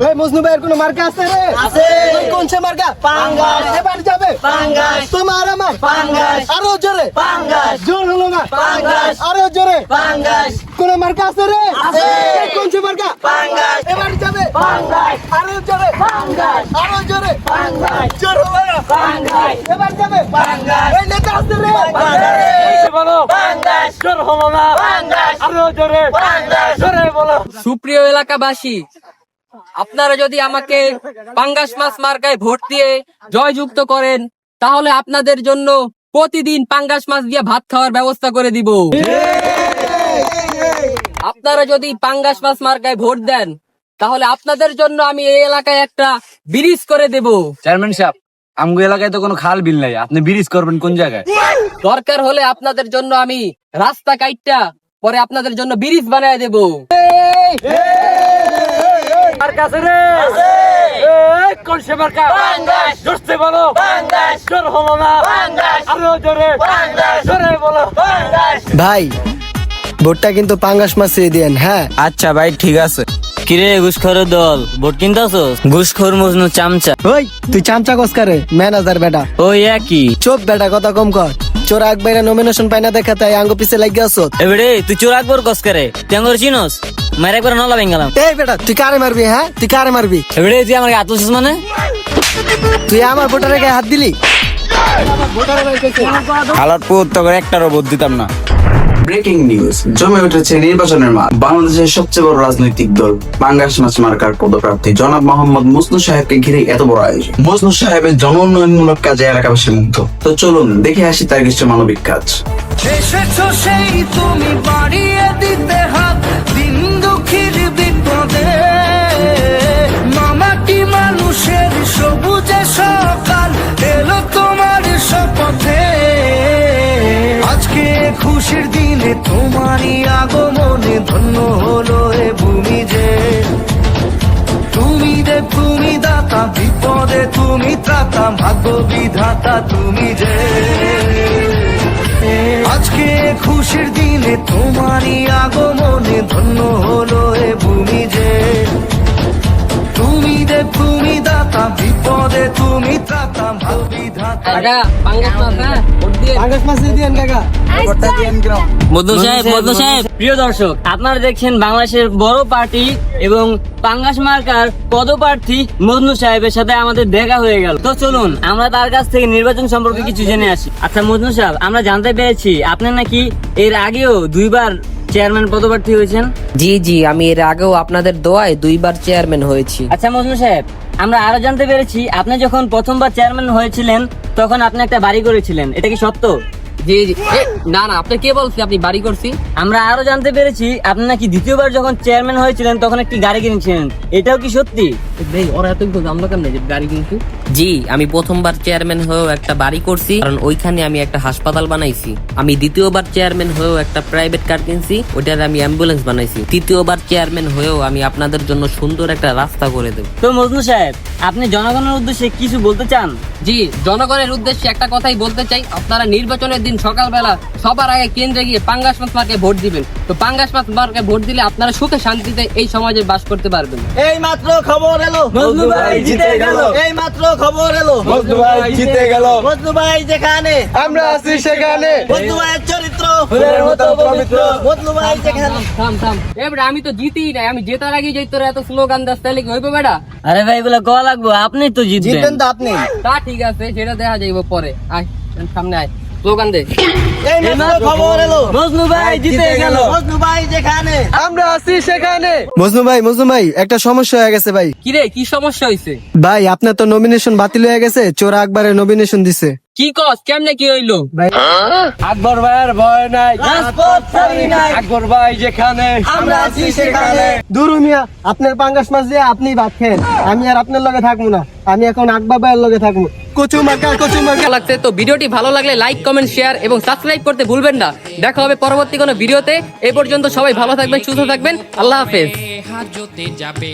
এই মজনু ভাইয়ের কোনো মার্কা আছে রে? আছে। কোন সে মার্কা? পাঙ্গাস। এবার যাবে পাঙ্গাস। তোমার আমার পাঙ্গাস। আরো জোরে পাঙ্গাস। জোর হলো না পাঙ্গাস। আরো জোরে পাঙ্গাস। কোন মার্কা আছে রে? আছে। কোন সে মার্কা? পাঙ্গাস। এবার যাবে পাঙ্গাস। আরো জোরে পাঙ্গাস। আরো জোরে পাঙ্গাস। জোর হলো না পাঙ্গাস। এবার যাবে পাঙ্গাস। এই নেতা আছে রে? পাঙ্গাস। জোর হলো না পাঙ্গাস। আরো জোরে পাঙ্গাস। জোরে বলো। সুপ্রিয় এলাকাবাসী, আপনারা যদি আমাকে পাঙ্গাস মাছ মার্কায় ভোট দিয়ে জয়যুক্ত করেন, তাহলে আপনাদের জন্য প্রতিদিন পাঙ্গাস মাছ দিয়ে ভাত খাওয়ার ব্যবস্থা করে দিব। আপনারা যদি পাঙ্গাস মাছ মার্কায় ভোট দেন, তাহলে আপনাদের জন্য আমি এই এলাকায় একটা ব্রিজ করে দেব। চেয়ারম্যান সাহেব, আমগো এলাকায় তো কোনো খাল বিল নাই, আপনি ব্রিজ করবেন কোন জায়গায়? দরকার হলে আপনাদের জন্য আমি রাস্তা কাইটটা পরে আপনাদের জন্য ব্রিজ বানায় দেব। কোন সে মার্কা? পাঙ্গাস। জোরছে বলো। পাঙ্গাস। জোর হলো না। পাঙ্গাস। আরো জোরে। পাঙ্গাস। জোরে বলো। পাঙ্গাস। ভাই ভোটটা কিন্তু পাঙ্গাস মাছে দেন। হ্যাঁ আচ্ছা ভাই ঠিক আছে। কিরে ঘুষখোরের দল ভোট কিনতাছস? ঘুষখোর মজনু চামচা। ওই তুই চামচা কসকারে ম্যানেজার বেটা ওই একই। চোপ বেটা কথা কম কর। চোরা একবার নমিনেশন পাই না দেখা তাই আঙ্গ পিছে লাগিয়ে আসো। এবারে তুই চোর আকবর কস করে তেঙ্গর চিনস? মারে একবার নলা ভেঙ্গালাম। এই বেটা তুই কারে মারবি? হ্যাঁ তুই কারে মারবি? এবারে তুই আমার হাত তুলছিস মানে? তুই আমার ভোটারের গায়ে হাত দিলি? হালাত পুত তো একটারও ভোট দিতাম না। ব্রেকিং নিউজ, জমে উঠেছে নির্বাচনের মাঠ। বাংলাদেশের সবচেয়ে বড় রাজনৈতিক দল পাঙ্গাস মাছ মার্কার পদপ্রার্থী জনাব মোহাম্মদ মজনু সাহেবকে ঘিরে এত বড় আয়োজন। মজনু সাহেবের জন উন্নয়নমূলক কাজে এলাকাবাসী মুগ্ধ। তো চলুন দেখে আসি তার কিছু মানবিক কাজ। এসেছো সেই তুমি বাড়িয়ে দিতে হাত দিন দুঃখীর বিপদে মামাটি মানুষের সবুজে সকাল এলো তোমার শপথে আজকে খুশির দিনে তোমারই আগমনে ধন্য হলো এ ভূমি যে তুমি দাতা বিপদে তুমি ত্রাতা ভাগ্য বিধাতা তুমি যে আজকে খুশির দিনে তোমারই আগমনে ধন্য হলো এ ভূমি যে তুমি দাতা বিপদে তুমি ত্রাতা ভাগ্য বিধাতা। কাকা পাঙ্গাস মাছ, হ্যাঁ ভোট দিয়ে পাঙ্গাস মাছে দেন কাকা। মজনু সাহেব, প্রিয় দর্শক, আপনারা দেখছেন বাংলাদেশের বড় পার্টি এবং পাঙ্গাস মার্কার পদপ্রার্থী মজনু সাহেবের সাথে আমাদের দেখা হয়ে গেল। তো চলুন আমরা তার কাছ থেকে নির্বাচন সম্পর্কে কিছু জেনে আসি। আচ্ছা মজনু সাহেব, আমরা জানতে পেরেছি আপনি নাকি এর আগেও দুইবার চেয়ারম্যান পদপ্রার্থী হয়েছেন। জি জি, আমি এর আগেও আপনাদের দোয়ায় দুইবার চেয়ারম্যান হয়েছি। আচ্ছা মজনু সাহেব, আমরা আরো জানতে পেরেছি আপনি যখন প্রথমবার চেয়ারম্যান হয়েছিলেন তখন আপনি একটা বাড়ি করেছিলেন, এটা কি সত্য? জি জি, না না, আপনি কে বলছি আপনি বাড়ি করছি? আমরা আরো জানতে পেরেছি আপনি নাকি দ্বিতীয়বার যখন চেয়ারম্যান হয়েছিলেন তখন একটি গাড়ি কিনেছিলেন, এটাও কি সত্যি? ওরা এত জানলো কেমন গাড়ি কিন্তু? জি, আমি প্রথমবার চেয়ারম্যান হয়েও একটা বাড়ি করছি, কারণ ওইখানে আমি একটা হাসপাতাল বানাইছি। আমি দ্বিতীয়বার চেয়ারম্যান হয়েও একটা প্রাইভেট কার কিনছি, ওইটার আমি অ্যাম্বুলেন্স বানাইছি। তৃতীয়বার চেয়ারম্যান হয়েও আমি আপনাদের জন্য সুন্দর একটা রাস্তা করে দেব। তো মজনু সাহেব, আপনি জনগণের উদ্দেশ্যে কিছু বলতে চান? জি, জনগণের উদ্দেশ্যে একটা কথাই বলতে চাই, আপনারা নির্বাচনের দিন সকালবেলা সবার আগে কেন্দ্রে গিয়ে পাঙ্গাস মাছ মার্কে ভোট দিবেন। তো পাঙ্গাস মাছ মার্কে ভোট দিলে আপনারা সুখে শান্তিতে এই সমাজে বাস করতে পারবেন। এই মাত্র খবর এলো মজনু ভাই জিতে গেল। এই মাত্র খবর এলো মজনু ভাই জিতে গেল। মজনু ভাই যেখানে আমরা আছি সেখানে। মজনু ভাইয়ের চরিত্র ফুলের মতো পবিত্র। মজনু ভাই যেখানে। থাম থাম, এবার আমি তো জিতেই নাই, আমি জেতার আগে যাই তোরা এত স্লোগান দাস, তাহলে কি হইবে বেটা? আরে ভাই এগুলো কয়া লাগবো, আপনি তো জিতবেন। জিতবেন তো আপনি। তা ঠিক আছে, সেটা দেখা যাইব পরে। আয় সামনে আয়, স্লোগান দে। এই মাত্র খবর এলো মজনু ভাই জিতে গেল। মজনু ভাই যেখানে। আমরা আছি সেখানে। মজনু ভাই একটা সমস্যা হয়ে গেছে ভাই। কিরে, কি সমস্যা হইছে? ভাই আপনার তো নমিনেশন বাতিল হয়ে গেছে, চোরা আকবরের নমিনেশন দিছে। কি কস, কেমনে কি হইলো? আকবর ভাইয়ের ভয় নাই, রাজপথ ছাড়ি নাই। আকবর ভাই যেখানে আমরা আছি সেখানে। দূর মিয়া, আপনার পাঙ্গাস মাছ দিয়ে আপনি ভাত খেন, আমি আর আপনার লগে থাকবো না। আমি এখন আকবর ভাইয়ের লগে থাকবো। কচু মার্কা লাগছে তো ভিডিওটি ভালো লাগলে লাইক কমেন্ট শেয়ার এবং সাবস্ক্রাইব করতে ভুলবেন না। দেখা হবে পরবর্তী কোনো ভিডিওতে। এই পর্যন্ত সবাই ভালো থাকবেন, সুস্থ থাকবেন। আল্লাহ হাফেজ।